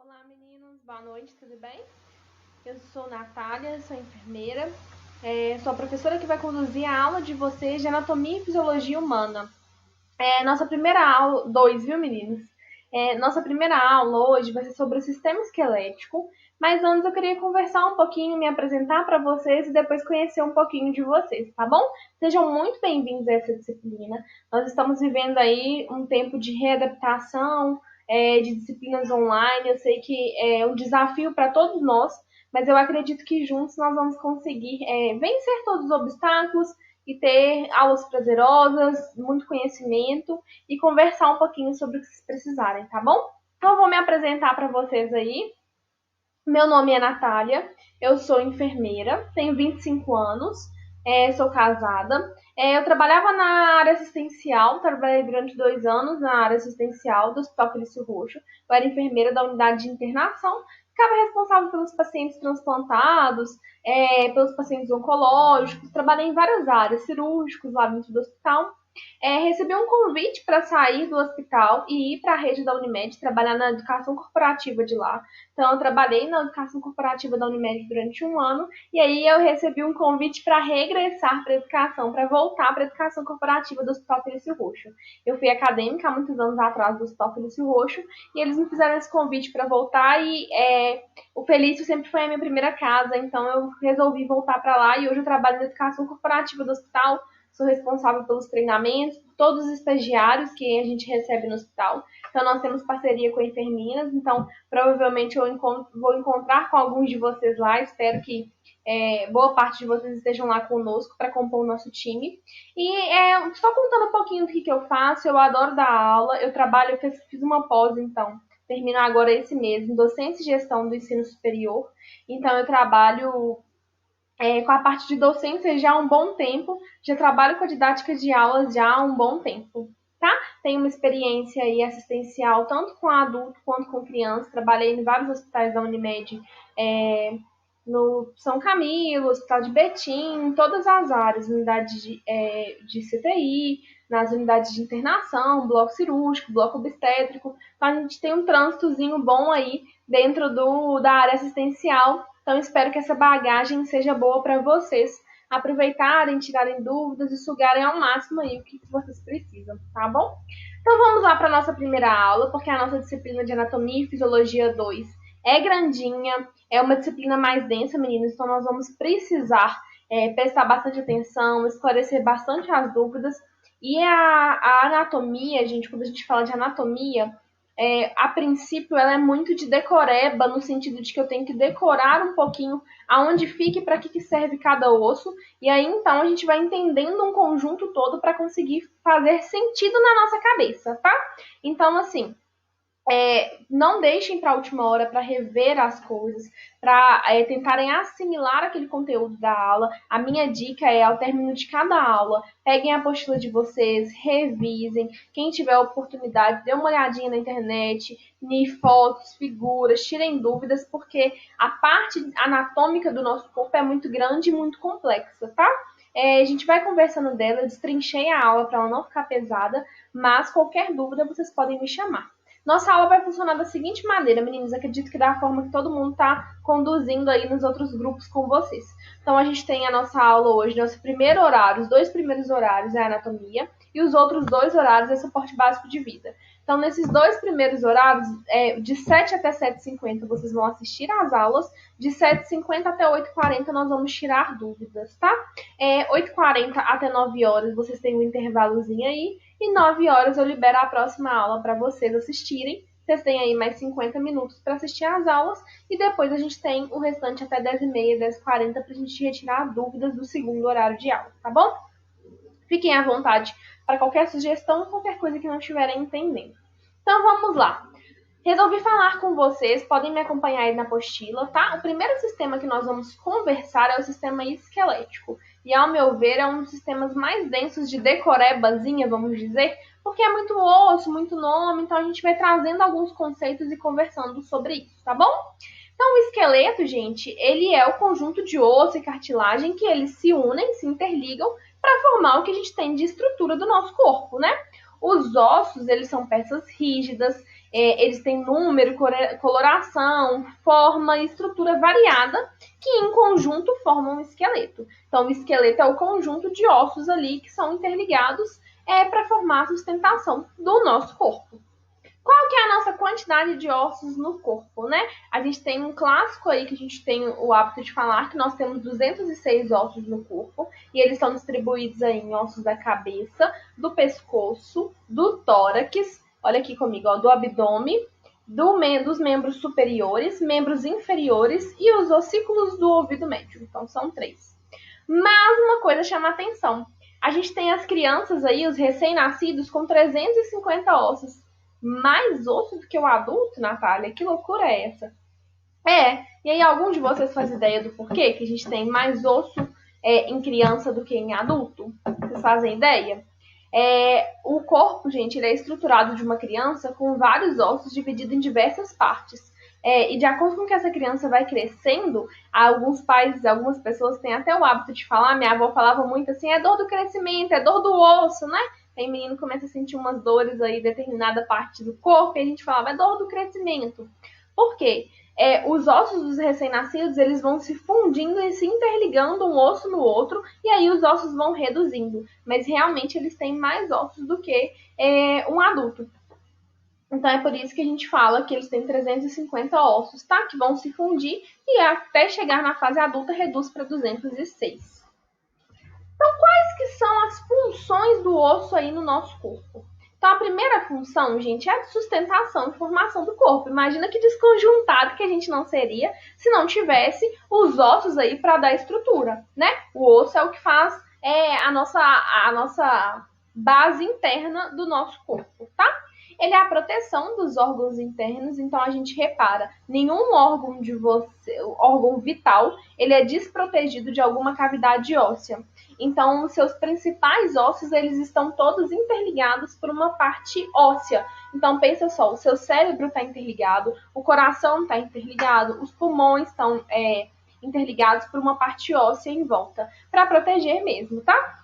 Olá meninos, boa noite, tudo bem? Eu sou Natália, sou enfermeira, sou a professora que vai conduzir a aula de vocês de Anatomia e Fisiologia Humana. Nossa primeira aula, viu meninos? Nossa primeira aula hoje vai ser sobre o sistema esquelético, mas antes eu queria conversar um pouquinho, me apresentar para vocês e depois conhecer um pouquinho de vocês, tá bom? Sejam muito bem-vindos a essa disciplina. Nós estamos vivendo aí um tempo de readaptação, de disciplinas online. Eu sei que é um desafio para todos nós, mas eu acredito que juntos nós vamos conseguir vencer todos os obstáculos e ter aulas prazerosas, muito conhecimento e conversar um pouquinho sobre o que vocês precisarem, tá bom? Então eu vou me apresentar para vocês aí. Meu nome é Natália, eu sou enfermeira, tenho 25 anos, sou casada. Eu trabalhava na área assistencial, trabalhei durante 2 anos na área assistencial do Hospital Felício Roxo. Eu era enfermeira da unidade de internação, ficava responsável pelos pacientes transplantados, pelos pacientes oncológicos, trabalhei em várias áreas, cirúrgicos lá dentro do hospital. Recebi um convite para sair do hospital e ir para a rede da Unimed, trabalhar na educação corporativa de lá. Então, eu trabalhei na educação corporativa da Unimed durante 1 ano, e aí eu recebi um convite para regressar para a educação, para voltar para a educação corporativa do Hospital Felício Roxo. Eu fui acadêmica há muitos anos atrás do Hospital Felício Roxo, e eles me fizeram esse convite para voltar, e o Felício sempre foi a minha primeira casa, então eu resolvi voltar para lá, e hoje eu trabalho na educação corporativa do hospital. Sou responsável pelos treinamentos, por todos os estagiários que a gente recebe no hospital. Então, nós temos parceria com enfermeiras, então provavelmente eu vou encontrar com alguns de vocês lá. Espero que boa parte de vocês estejam lá conosco para compor o nosso time. E só contando um pouquinho do que eu faço, eu adoro dar aula, eu trabalho, eu fiz uma pós, então, termino agora esse mês, em docência e gestão do ensino superior. Então, eu trabalho com a parte de docência já há um bom tempo, já trabalho com a didática de aulas já há um bom tempo, tá? Tenho uma experiência aí assistencial tanto com adulto quanto com criança, trabalhei em vários hospitais da Unimed, no São Camilo, Hospital de Betim, em todas as áreas, unidade de CTI, nas unidades de internação, bloco cirúrgico, bloco obstétrico. Então, a gente tem um trânsitozinho bom aí dentro da área assistencial. Então, espero que essa bagagem seja boa para vocês aproveitarem, tirarem dúvidas e sugarem ao máximo aí o que vocês precisam, tá bom? Então, vamos lá para a nossa primeira aula, porque a nossa disciplina de Anatomia e Fisiologia 2 é grandinha, é uma disciplina mais densa, meninos, então nós vamos precisar prestar bastante atenção, esclarecer bastante as dúvidas. E a anatomia, gente, quando a gente fala de anatomia, a princípio ela é muito de decoreba, no sentido de que eu tenho que decorar um pouquinho aonde fica e para que serve cada osso, e aí então a gente vai entendendo um conjunto todo para conseguir fazer sentido na nossa cabeça, tá? Então, assim, não deixem para a última hora para rever as coisas, para tentarem assimilar aquele conteúdo da aula. A minha dica é, ao término de cada aula, peguem a apostila de vocês, revisem. Quem tiver oportunidade, dê uma olhadinha na internet, em fotos, figuras, tirem dúvidas, porque a parte anatômica do nosso corpo é muito grande e muito complexa, tá? A gente vai conversando dela, eu destrinchei a aula para ela não ficar pesada, mas qualquer dúvida vocês podem me chamar. Nossa aula vai funcionar da seguinte maneira, meninos, acredito que da forma que todo mundo está conduzindo aí nos outros grupos com vocês. Então, a gente tem a nossa aula hoje, nosso primeiro horário, os 2 primeiros horários é anatomia e os outros 2 horários é suporte básico de vida. Então, nesses 2 primeiros horários, de 7 até 7h50, vocês vão assistir às aulas, de 7h50 até 8h40 nós vamos tirar dúvidas, tá? 8h40 até 9 horas vocês têm um intervalozinho aí, e 9 horas eu libero a próxima aula para vocês assistirem. Vocês têm aí mais 50 minutos para assistir às aulas. E depois a gente tem o restante até 10h30, 10h40 para a gente retirar dúvidas do segundo horário de aula, tá bom? Fiquem à vontade para qualquer sugestão ou qualquer coisa que não estiverem entendendo. Então vamos lá. Resolvi falar com vocês, podem me acompanhar aí na apostila, tá? O primeiro sistema que nós vamos conversar é o sistema esquelético. E, ao meu ver, é um dos sistemas mais densos de decorebazinha, vamos dizer, porque é muito osso, muito nome, então a gente vai trazendo alguns conceitos e conversando sobre isso, tá bom? Então, o esqueleto, gente, ele é o conjunto de osso e cartilagem que eles se unem, se interligam, para formar o que a gente tem de estrutura do nosso corpo, né? Os ossos, eles são peças rígidas, eles têm número, coloração, forma e estrutura variada, que em conjunto formam um esqueleto. Então, o esqueleto é o conjunto de ossos ali que são interligados para formar a sustentação do nosso corpo. Qual que é a nossa quantidade de ossos no corpo, né? A gente tem um clássico aí que a gente tem o hábito de falar que nós temos 206 ossos no corpo e eles são distribuídos aí em ossos da cabeça, do pescoço, do tórax, olha aqui comigo, ó, do abdômen, dos membros superiores, membros inferiores e os ossículos do ouvido médio. Então são 3. Mas uma coisa chama a atenção. A gente tem as crianças aí, os recém-nascidos, com 350 ossos. Mais osso do que o adulto, Natália? Que loucura é essa? E aí algum de vocês faz ideia do porquê que a gente tem mais osso em criança do que em adulto? Vocês fazem ideia? O corpo, gente, ele é estruturado de uma criança com vários ossos divididos em diversas partes. E de acordo com que essa criança vai crescendo, alguns pais, algumas pessoas têm até o hábito de falar, minha avó falava muito assim, é dor do crescimento, é dor do osso, né? Aí o menino começa a sentir umas dores aí em determinada parte do corpo e a gente falava, é dor do crescimento. Por quê? Os ossos dos recém-nascidos, eles vão se fundindo e se interligando um osso no outro e aí os ossos vão reduzindo. Mas realmente eles têm mais ossos do que um adulto. Então é por isso que a gente fala que eles têm 350 ossos, tá? Que vão se fundir e até chegar na fase adulta reduz para 206. Então, quais que são as funções do osso aí no nosso corpo? Então, a primeira função, gente, é a de sustentação e formação do corpo. Imagina que desconjuntado que a gente não seria se não tivesse os ossos aí para dar estrutura, né? O osso é o que faz a nossa base interna do nosso corpo, tá? Ele é a proteção dos órgãos internos, então a gente repara, nenhum órgão de você, órgão vital, ele é desprotegido de alguma cavidade óssea. Então, os seus principais ossos, eles estão todos interligados por uma parte óssea. Então, pensa só, o seu cérebro está interligado, o coração está interligado, os pulmões estão interligados por uma parte óssea em volta, para proteger mesmo, tá?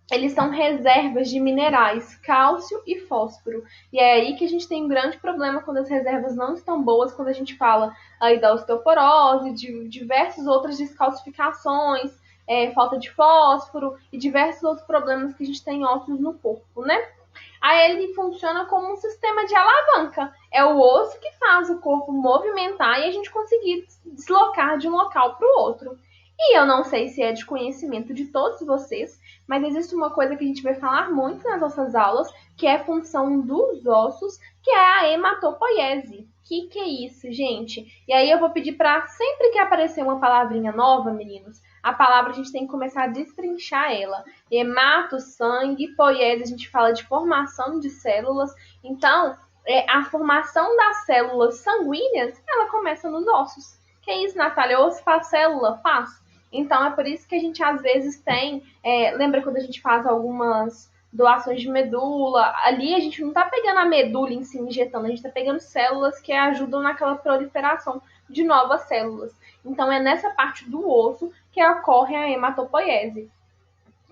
Eles são reservas de minerais, cálcio e fósforo. E é aí que a gente tem um grande problema quando as reservas não estão boas, quando a gente fala aí da osteoporose, de diversas outras descalcificações, falta de fósforo e diversos outros problemas que a gente tem em ossos no corpo, né? Aí ele funciona como um sistema de alavanca. É o osso que faz o corpo movimentar e a gente conseguir deslocar de um local para o outro. E eu não sei se é de conhecimento de todos vocês, mas existe uma coisa que a gente vai falar muito nas nossas aulas, que é a função dos ossos, que é a hematopoiese. Que é isso, gente? E aí eu vou pedir para sempre que aparecer uma palavrinha nova, meninos, a palavra a gente tem que começar a destrinchar ela. Hemato, sangue, poiese, a gente fala de formação de células. Então, a formação das células sanguíneas, ela começa nos ossos. Que é isso, Natália? Osso faz célula? Faz. Então, é por isso que a gente, às vezes, tem... lembra quando a gente faz algumas doações de medula? Ali a gente não está pegando a medula em si, injetando. A gente está pegando células que ajudam naquela proliferação de novas células. Então, é nessa parte do osso que ocorre a hematopoiese.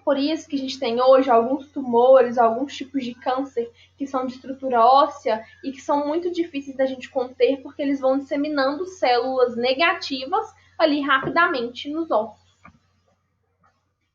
Por isso que a gente tem hoje alguns tumores, alguns tipos de câncer que são de estrutura óssea e que são muito difíceis da gente conter porque eles vão disseminando células negativas ali rapidamente nos ossos.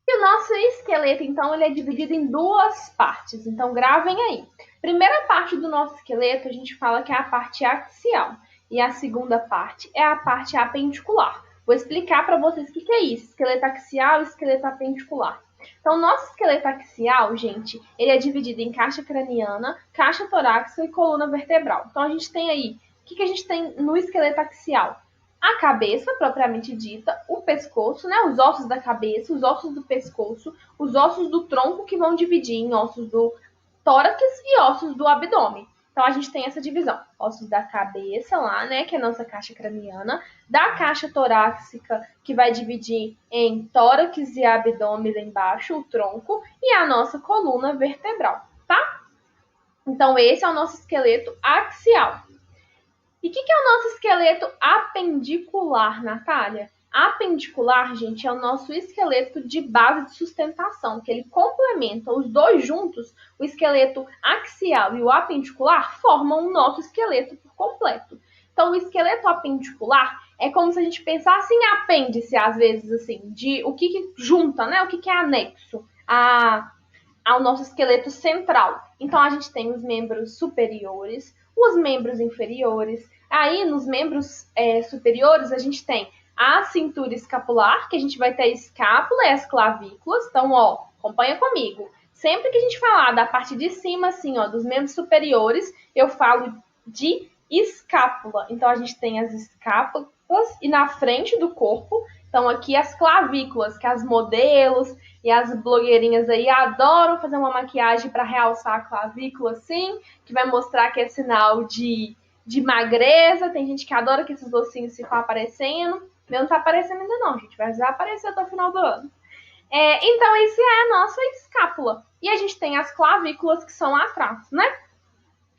E o nosso esqueleto, então, ele é dividido em duas partes. Então, gravem aí. Primeira parte do nosso esqueleto, a gente fala que é a parte axial. E a segunda parte é a parte apendicular. Vou explicar para vocês o que é isso. Esqueleto axial e esqueleto apendicular. Então, o nosso esqueleto axial, gente, ele é dividido em caixa craniana, caixa torácica e coluna vertebral. Então, a gente tem aí, o que a gente tem no esqueleto axial? A cabeça, propriamente dita, o pescoço, né, os ossos da cabeça, os ossos do pescoço, os ossos do tronco que vão dividir em ossos do tórax e ossos do abdômen. Então, a gente tem essa divisão. Ossos da cabeça lá, né, que é a nossa caixa craniana, da caixa torácica, que vai dividir em tórax e abdômen lá embaixo, o tronco, e a nossa coluna vertebral, tá? Então, esse é o nosso esqueleto axial. E o que é o nosso esqueleto apendicular, Natália? Apendicular, gente, é o nosso esqueleto de base de sustentação, que ele complementa os dois juntos, o esqueleto axial e o apendicular formam o nosso esqueleto por completo. Então, o esqueleto apendicular é como se a gente pensasse em apêndice, às vezes, assim, de o que junta, né? O que é anexo ao nosso esqueleto central. Então, a gente tem os membros superiores, os membros inferiores. Aí, nos membros superiores, a gente tem a cintura escapular, que a gente vai ter a escápula e as clavículas. Então, ó, acompanha comigo. Sempre que a gente falar da parte de cima, assim, ó, dos membros superiores, eu falo de escápula. Então, a gente tem as escápulas e na frente do corpo. Então, aqui as clavículas, que as modelos e as blogueirinhas aí adoram fazer uma maquiagem para realçar a clavícula, assim, que vai mostrar que é sinal de magreza. Tem gente que adora que esses ossinhos ficam aparecendo. Meu não tá aparecendo ainda não, gente. Vai aparecer até o final do ano. Então, esse é a nossa escápula. E a gente tem as clavículas que são atrás, né?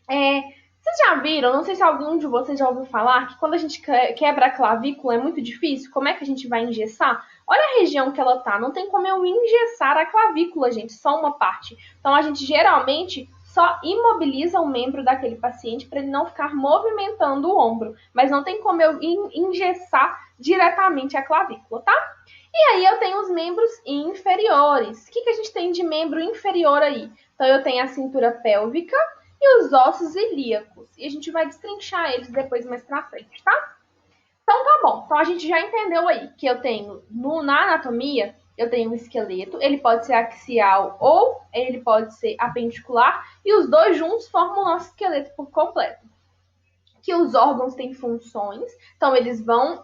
Vocês já viram, não sei se algum de vocês já ouviu falar, que quando a gente quebra a clavícula é muito difícil? Como é que a gente vai engessar? Olha a região que ela tá, não tem como eu engessar a clavícula, gente, só uma parte. Então, a gente geralmente só imobiliza o membro daquele paciente para ele não ficar movimentando o ombro. Mas não tem como eu engessar diretamente a clavícula, tá? E aí eu tenho os membros inferiores. O que a gente tem de membro inferior aí? Então, eu tenho a cintura pélvica e os ossos ilíacos. E a gente vai destrinchar eles depois mais pra frente, tá? Então, tá bom. Então, a gente já entendeu aí que eu tenho, na anatomia, eu tenho um esqueleto. Ele pode ser axial ou ele pode ser apendicular. E os dois juntos formam o nosso esqueleto por completo. Que os órgãos têm funções. Então, eles vão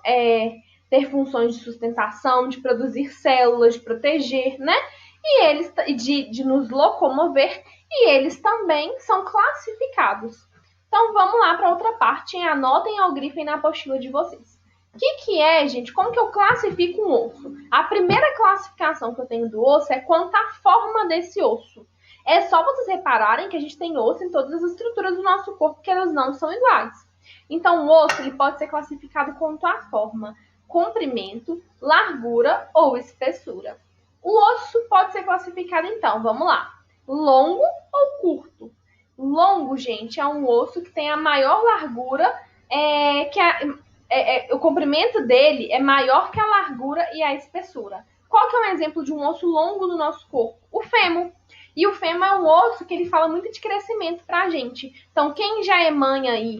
ter funções de sustentação, de produzir células, de proteger, né? E eles de nos locomover. E eles também são classificados. Então, vamos lá para outra parte. Anotem ou grifem na apostila de vocês. O que é, gente? Como que eu classifico um osso? A primeira classificação que eu tenho do osso é quanto à forma desse osso. É só vocês repararem que a gente tem osso em todas as estruturas do nosso corpo, que elas não são iguais. Então, o osso ele pode ser classificado quanto à forma, comprimento, largura ou espessura. O osso pode ser classificado, então, vamos lá. Longo ou curto? Longo, gente, é um osso que tem a maior largura, o comprimento dele é maior que a largura e a espessura. Qual que é um exemplo de um osso longo no nosso corpo? O fêmur. E o fêmur é um osso que ele fala muito de crescimento pra gente. Então, quem já é mãe aí,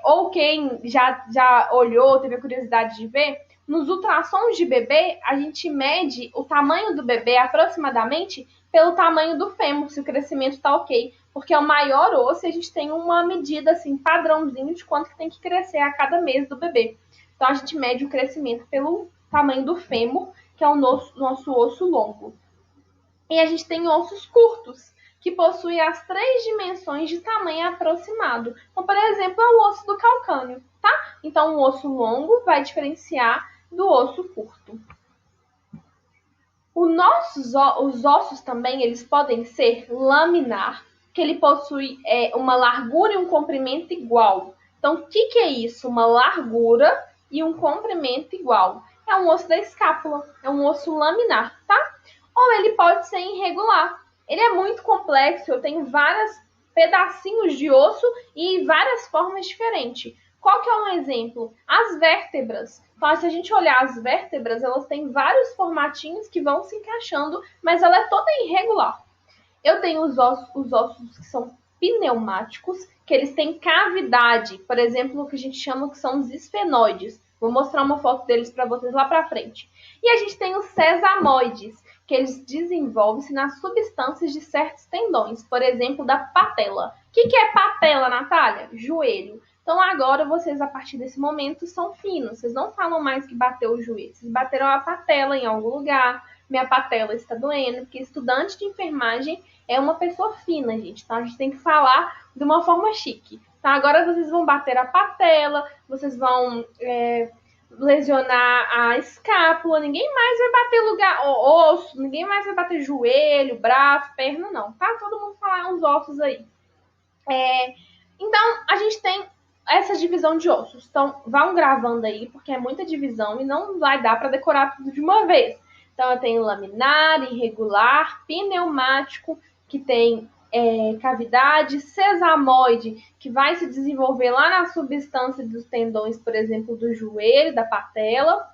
ou quem já olhou, teve a curiosidade de ver, nos ultrassons de bebê, a gente mede o tamanho do bebê aproximadamente pelo tamanho do fêmur, se o crescimento está ok. Porque é o maior osso e a gente tem uma medida, assim, padrãozinho de quanto que tem que crescer a cada mês do bebê. Então, a gente mede o crescimento pelo tamanho do fêmur, que é o nosso osso longo. E a gente tem ossos curtos, que possuem as 3 dimensões de tamanho aproximado. Então, por exemplo, é o osso do calcâneo, tá? Então, o osso longo vai diferenciar do osso curto. Os ossos também, eles podem ser laminar, que ele possui uma largura e um comprimento igual. Então, o que é isso? Uma largura e um comprimento igual. É um osso da escápula, é um osso laminar, tá? Ou ele pode ser irregular. Ele é muito complexo, eu tenho vários pedacinhos de osso e várias formas diferentes. Qual que é um exemplo? As vértebras. Então, se a gente olhar as vértebras, elas têm vários formatinhos que vão se encaixando, mas ela é toda irregular. Eu tenho os ossos que são pneumáticos, que eles têm cavidade. Por exemplo, o que a gente chama que são os esfenoides. Vou mostrar uma foto deles para vocês lá para frente. E a gente tem os sesamoides, que eles desenvolvem-se nas substâncias de certos tendões. Por exemplo, da patela. O que é patela, Natália? Joelho. Então, agora vocês, a partir desse momento, são finos. Vocês não falam mais que bateu o joelho. Vocês bateram a patela em algum lugar. Minha patela está doendo. Porque estudante de enfermagem é uma pessoa fina, gente. Então, a gente tem que falar de uma forma chique. Então, agora vocês vão bater a patela. Vocês vão lesionar a escápula. Ninguém mais vai bater osso. Ninguém mais vai bater joelho, braço, perna, não. Tá? Todo mundo falar os ossos aí. Então, a gente tem essa divisão de ossos. Então, vão gravando aí, porque é muita divisão e não vai dar para decorar tudo de uma vez. Então, eu tenho laminar, irregular, pneumático, que tem cavidade, sesamoide, que vai se desenvolver lá na substância dos tendões, por exemplo, do joelho, da patela.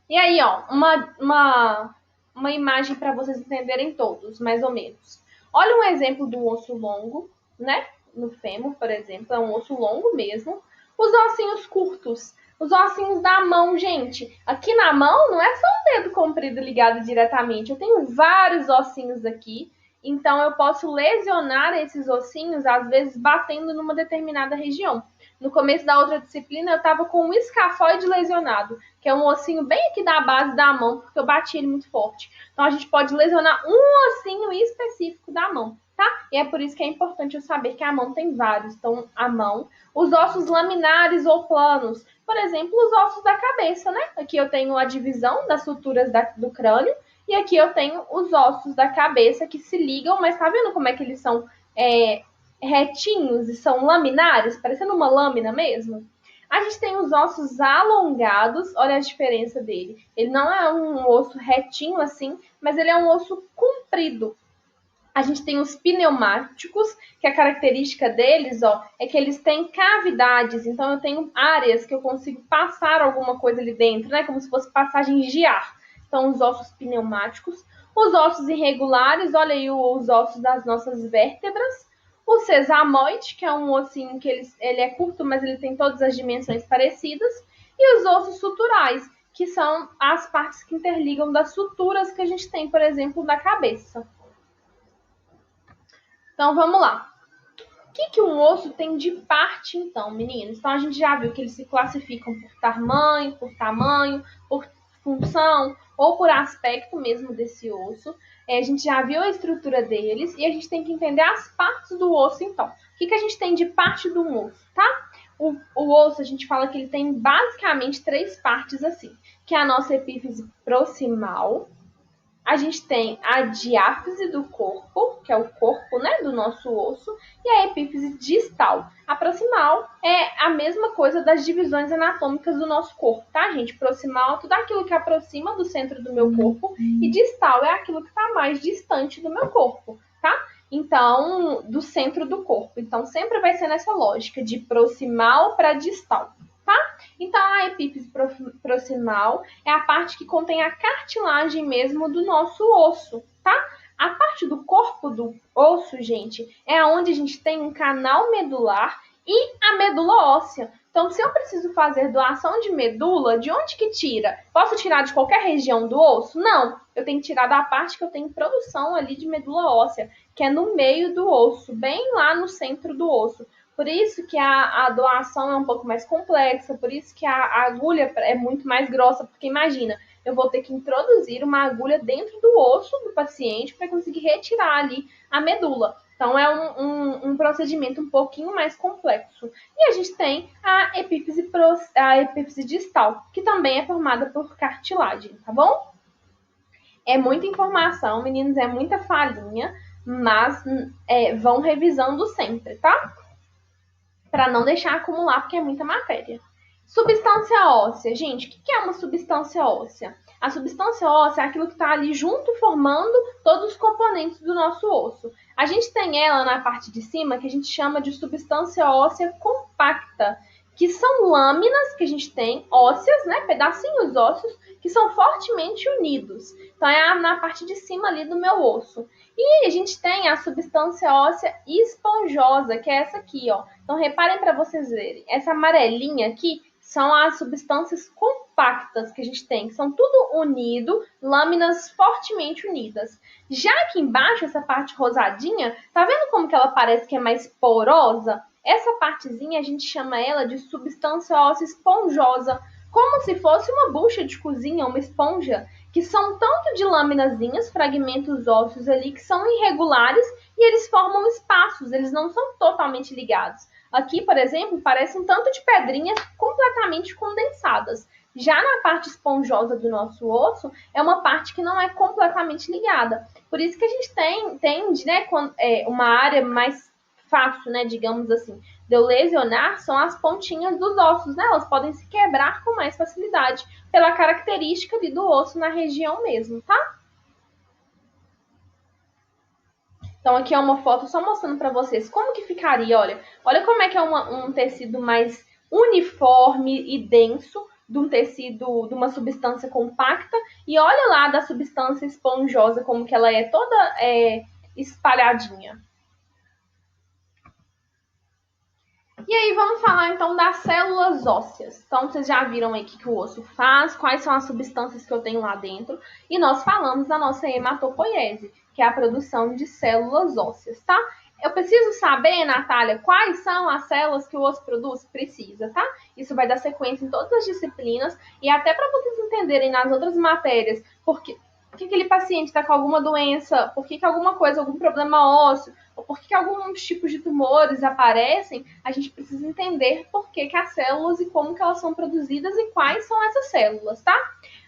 E aí, ó, uma imagem para vocês entenderem todos, mais ou menos. Olha um exemplo do osso longo, né? No fêmur, por exemplo, é um osso longo mesmo. Os ossinhos curtos, os ossinhos da mão, gente. Aqui na mão não é só um dedo comprido ligado diretamente. Eu tenho vários ossinhos aqui. Então, eu posso lesionar esses ossinhos, às vezes, batendo numa determinada região. No começo da outra disciplina, eu estava com um escafoide lesionado, que é um ossinho bem aqui da base da mão, porque eu bati ele muito forte. Então, a gente pode lesionar um ossinho específico da mão, tá? E é por isso que é importante eu saber que a mão tem vários. Então, a mão, os ossos laminares ou planos, por exemplo, os ossos da cabeça, né? Aqui eu tenho a divisão das suturas do crânio, e aqui eu tenho os ossos da cabeça que se ligam, mas tá vendo como é que eles são retinhos e são laminares, parecendo uma lâmina mesmo? A gente tem os ossos alongados, olha a diferença dele. Ele não é um osso retinho assim, mas ele é um osso comprido. A gente tem os pneumáticos, que a característica deles, ó, é que eles têm cavidades. Então, eu tenho áreas que eu consigo passar alguma coisa ali dentro, né? Como se fosse passagens de ar. Então, os ossos pneumáticos. Os ossos irregulares, olha aí os ossos das nossas vértebras. O sesamoide, que é um ossinho que ele é curto, mas ele tem todas as dimensões parecidas. E os ossos suturais, que são as partes que interligam das suturas que a gente tem, por exemplo, da cabeça. Então, vamos lá. O que um osso tem de parte, então, meninos? Então, a gente já viu que eles se classificam por tamanho, por função ou por aspecto mesmo desse osso. A gente já viu a estrutura deles e a gente tem que entender as partes do osso, então. O que a gente tem de parte do osso, tá? O osso, a gente fala que ele tem basicamente 3 partes assim, que é a nossa epífise proximal. A gente tem a diáfise do corpo, que é o corpo, né, do nosso osso, e a epífise distal. A proximal é a mesma coisa das divisões anatômicas do nosso corpo, tá, gente? Proximal é tudo aquilo que aproxima do centro do meu corpo, e distal é aquilo que está mais distante do meu corpo, tá? Então, do centro do corpo. Então, sempre vai ser nessa lógica, de proximal para distal. Tá? Então, a epífise proximal é a parte que contém a cartilagem mesmo do nosso osso, tá? A parte do corpo do osso, gente, é onde a gente tem um canal medular e a medula óssea. Então, se eu preciso fazer doação de medula, de onde que tira? Posso tirar de qualquer região do osso? Não, eu tenho que tirar da parte que eu tenho produção ali de medula óssea, que é no meio do osso, bem lá no centro do osso. Por isso que a doação é um pouco mais complexa, por isso que a agulha é muito mais grossa, porque imagina, eu vou ter que introduzir uma agulha dentro do osso do paciente para conseguir retirar ali a medula. Então, é um procedimento um pouquinho mais complexo. E a gente tem a epífise distal, que também é formada por cartilagem, tá bom? É muita informação, meninos, é muita falinha, mas vão revisando sempre, tá? Para não deixar acumular, porque é muita matéria. Substância óssea. Gente, o que é uma substância óssea? A substância óssea é aquilo que está ali junto, formando todos os componentes do nosso osso. A gente tem ela na parte de cima, que a gente chama de substância óssea compacta, que são lâminas que a gente tem, ósseas, né, pedacinhos ósseos, que são fortemente unidos. Então, é na parte de cima ali do meu osso. E a gente tem a substância óssea esponjosa, que é essa aqui, ó. Então, reparem para vocês verem. Essa amarelinha aqui são as substâncias compactas que a gente tem, que são tudo unido, lâminas fortemente unidas. Já aqui embaixo, essa parte rosadinha, tá vendo como que ela parece que é mais porosa? Essa partezinha a gente chama ela de substância óssea esponjosa, como se fosse uma bucha de cozinha, uma esponja, que são tanto de laminazinhas, fragmentos ósseos ali, que são irregulares e eles formam espaços, eles não são totalmente ligados. Aqui, por exemplo, parece um tanto de pedrinhas completamente condensadas. Já na parte esponjosa do nosso osso, é uma parte que não é completamente ligada. Por isso que a gente tende, né, uma área mais fácil, né, digamos assim, de eu lesionar são as pontinhas dos ossos, né? Elas podem se quebrar com mais facilidade pela característica ali do osso na região mesmo, tá? Então aqui é uma foto só mostrando para vocês como que ficaria, olha como é que é um tecido mais uniforme e denso de um tecido, de uma substância compacta, e olha lá da substância esponjosa como que ela é toda espalhadinha. E aí vamos falar então das células ósseas. Então vocês já viram aí o que o osso faz, quais são as substâncias que eu tenho lá dentro, e nós falamos da nossa hematopoiese, que é a produção de células ósseas, tá? Eu preciso saber, Natália, quais são as células que o osso produz? Precisa, tá? Isso vai dar sequência em todas as disciplinas, e até para vocês entenderem nas outras matérias, porque que aquele paciente está com alguma doença, por que alguma coisa, algum problema ósseo, ou por que alguns tipos de tumores aparecem, a gente precisa entender por que as células e como que elas são produzidas e quais são essas células, tá?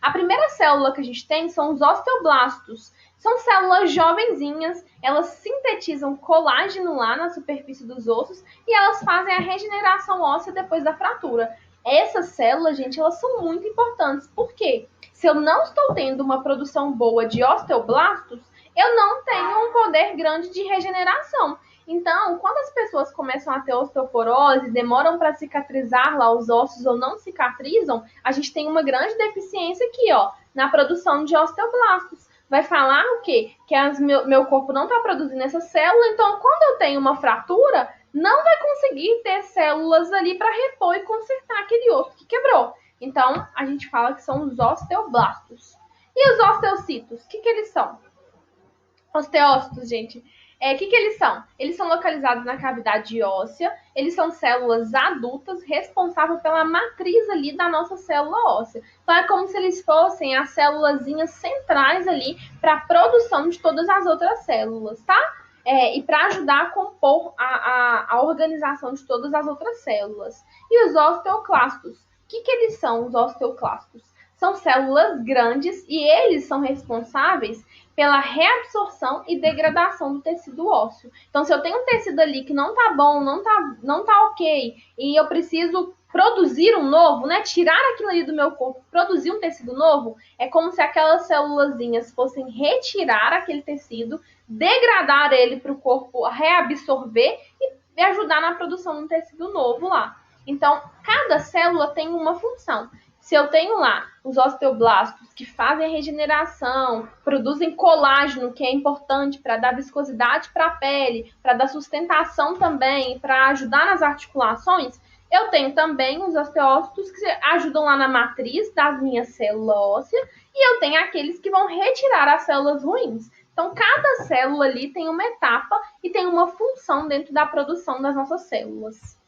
A primeira célula que a gente tem são os osteoblastos. São células jovenzinhas, elas sintetizam colágeno lá na superfície dos ossos e elas fazem a regeneração óssea depois da fratura. Essas células, gente, elas são muito importantes. Por quê? Se eu não estou tendo uma produção boa de osteoblastos, eu não tenho um poder grande de regeneração. Então, quando as pessoas começam a ter osteoporose, demoram para cicatrizar lá os ossos ou não cicatrizam, a gente tem uma grande deficiência aqui, ó, na produção de osteoblastos. Vai falar o quê? Que meu corpo não está produzindo essa célula, então quando eu tenho uma fratura, não vai conseguir ter células ali para repor e consertar aquele osso que quebrou. Então, a gente fala que são os osteoblastos. E os osteocitos, o que eles são? Osteócitos, gente, o que eles são? Eles são localizados na cavidade óssea, eles são células adultas responsáveis pela matriz ali da nossa célula óssea. Então, é como se eles fossem as célulazinhas centrais ali para a produção de todas as outras células, tá? E para ajudar a compor a organização de todas as outras células. E os osteoclastos, o que eles são, os osteoclastos? São células grandes e eles são responsáveis pela reabsorção e degradação do tecido ósseo. Então, se eu tenho um tecido ali que não tá bom, não tá ok, e eu preciso produzir um novo, né? Tirar aquilo ali do meu corpo, produzir um tecido novo, é como se aquelas célulazinhas fossem retirar aquele tecido, degradar ele para o corpo reabsorver e ajudar na produção de um tecido novo lá. Então, cada célula tem uma função. Se eu tenho lá os osteoblastos que fazem a regeneração, produzem colágeno, que é importante para dar viscosidade para a pele, para dar sustentação também, para ajudar nas articulações, eu tenho também os osteócitos que ajudam lá na matriz das minhas células ósseas e eu tenho aqueles que vão retirar as células ruins. Então, cada célula ali tem uma etapa e tem uma função dentro da produção das nossas células.